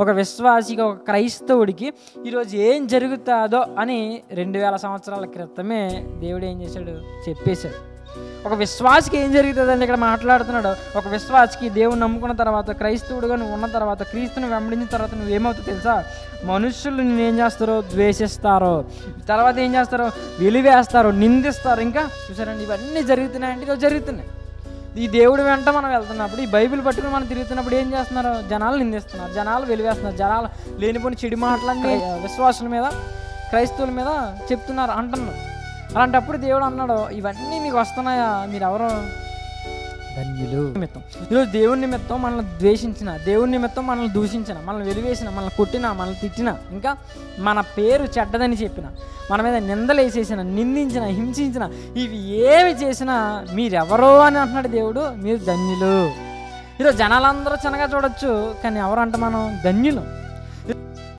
ఒక విశ్వాసికి, ఒక క్రైస్తవుడికి ఈరోజు ఏం జరుగుతుందో అని 2000 సంవత్సరాల క్రితమే దేవుడు ఏం చేశాడు, చెప్పేశాడు. ఒక విశ్వాసికి ఏం జరుగుతుందని ఇక్కడ మాట్లాడుతున్నాడు. ఒక విశ్వాసికి దేవుని నమ్ముకున్న తర్వాత, క్రైస్తవుడుగా నువ్వు ఉన్న తర్వాత, క్రీస్తుని వెంబడించిన తర్వాత నువ్వేమవుతావు తెలుసా? మనుషులు నేనేం చేస్తారో, ద్వేషిస్తారో, తర్వాత ఏం చేస్తారో, వెలివేస్తారో, నిందిస్తారు. ఇంకా చూసారండి, ఇవన్నీ జరుగుతున్నాయంటే ఈరోజు జరుగుతున్నాయి. ఈ దేవుడి వెంట మనం వెళ్తున్నప్పుడు, ఈ బైబిల్ పట్టుకుని మనం తిరుగుతున్నప్పుడు ఏం చేస్తున్నారు? జనాలు నిందిస్తున్నారు, జనాలు వెలివేస్తున్నారు, జనాలు లేనిపోని చెడు మాటలన్నీ విశ్వాసుల మీద, క్రైస్తవుల మీద చెప్తున్నారు, అంటున్నారు. అలాంటప్పుడు దేవుడు అన్నాడు, ఇవన్నీ మీకు వస్తున్నాయా? మీరు ఎవరో ధన్యులు. నిమిత్తం ఈరోజు దేవుని నిమిత్తం మనల్ని ద్వేషించిన, దేవుని నిమిత్తం మనల్ని దూషించిన, మనల్ని వెలివేసిన, మనల్ని కొట్టిన, మనల్ని తిట్టిన, ఇంకా మన పేరు చెడ్డదని చెప్పిన, మన మీద నిందలేసేసిన, నిందించిన, హింసించిన, ఇవి ఏమి చేసినా మీరెవరో అని అంటున్నాడు దేవుడు, మీరు ధన్యులు. ఈరోజు జనాలందరూ చిన్నగా చూడొచ్చు, కానీ ఎవరు అంటే మనం ధన్యులు.